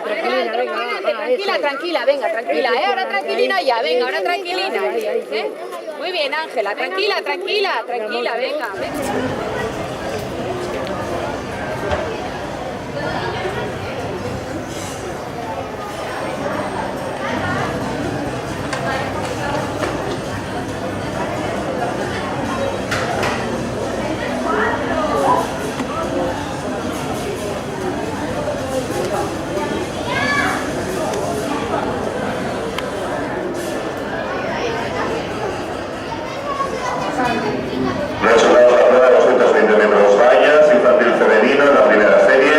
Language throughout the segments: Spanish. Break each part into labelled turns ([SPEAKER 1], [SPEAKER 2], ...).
[SPEAKER 1] Tranquila, tranquila, venga, tranquila, ahora tranquilina ya, venga, ahora tranquilina. Muy bien, Ángela, tranquila, tranquila, tranquila, venga, venga.
[SPEAKER 2] Resultados de la prueba de 220 metros vallas, infantil femenino en la primera serie.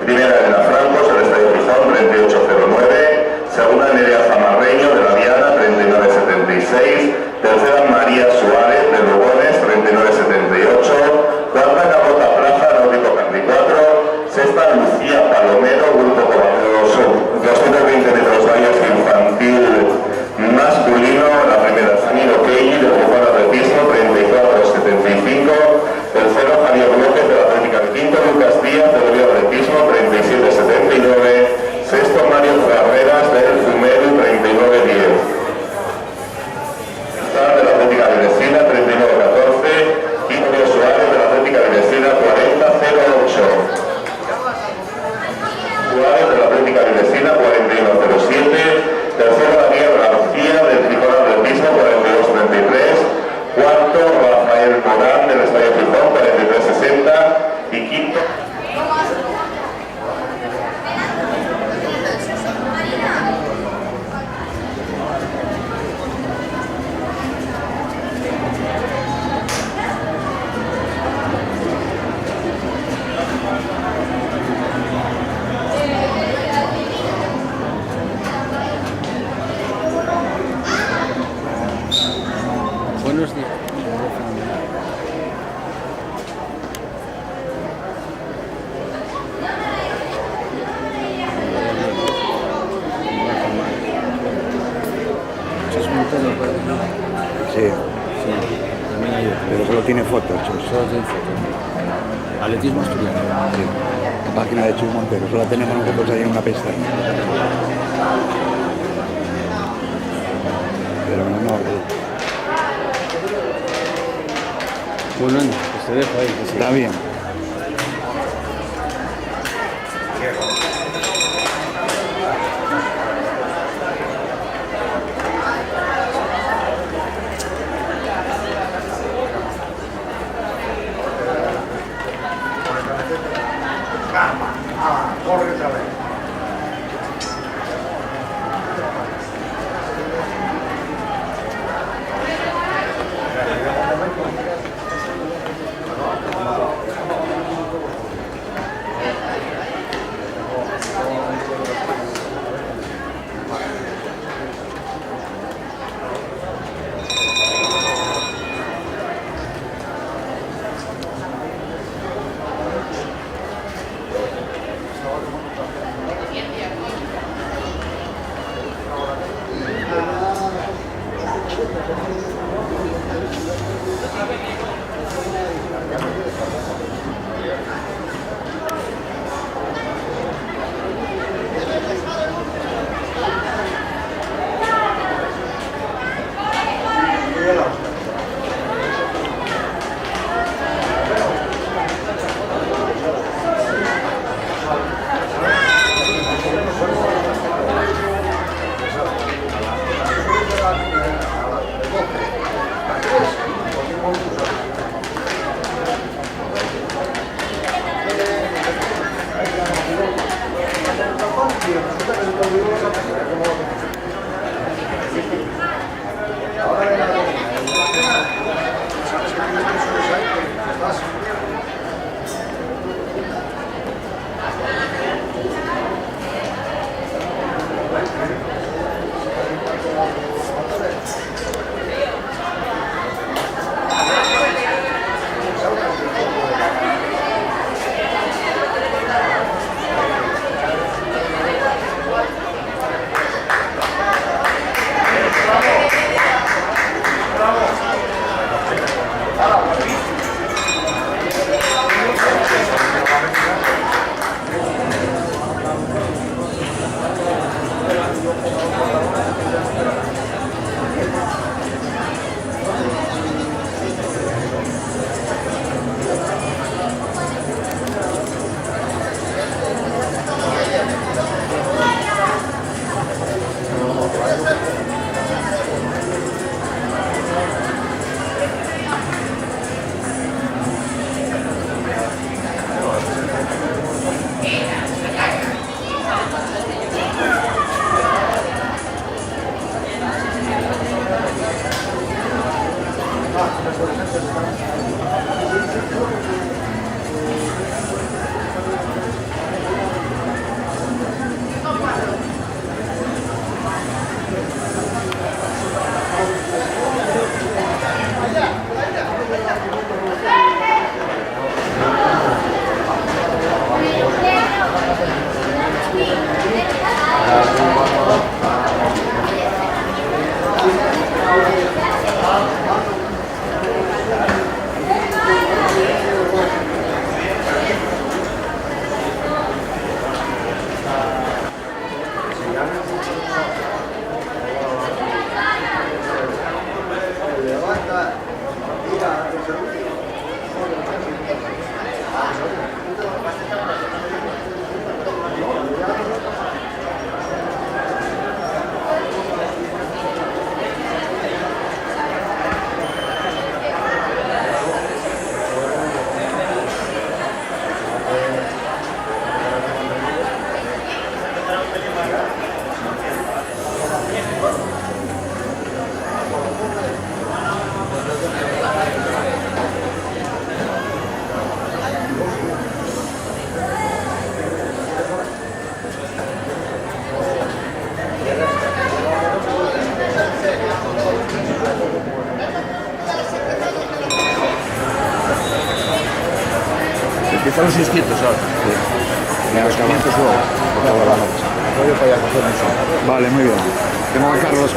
[SPEAKER 2] Primera Elena Francos, del Estadio Gijón, 38.09. Segunda Nerea Zamarreño, de la Viana, 39.76. Tercera María Suárez, de Lugones, 39.78. Cuarta Carlota Plaza, Náutico Candi 4. Sexta Lucía Palomero, Grupo Cobaneros, 220 metros vallas, infantil masculino, la primera Danilo Kelly, del Gijón Atletismo, 34.75. Tercero Javier López, de la Atlética de Quinto. Lucas Díaz, del Río Atletismo, 37.79. Sexto Mario Carreras, del Zumeru, 39.10. De la Atlética de Vecina, 39.14. Quinto Suárez, de la Atlética de Vecina, 40.08. Suárez, de la Atlética de Vecina, 41.07. Tercero Daniel García, del Gijón Atletismo, 42.33. Cuarto Rafael Morán, del Estadio Gijón, 43.60. Y quinto...
[SPEAKER 3] Buenos días.
[SPEAKER 4] Sí,
[SPEAKER 3] También hay otro.
[SPEAKER 4] pero solo tiene fotos.
[SPEAKER 3] Solo tiene fotos. Atletismo asturiano.
[SPEAKER 4] Sí. La página de Chuy Montero, solo tenemos nosotros ahí en una pestaña. Pero no.
[SPEAKER 3] Bueno, anda, pues te dejo ahí. Que sí.
[SPEAKER 4] Está bien.
[SPEAKER 5] Corre otra vez. Están los 600 ahora.
[SPEAKER 4] Venga, los 500 luego. Vale, muy bien. Tengo a Carlos.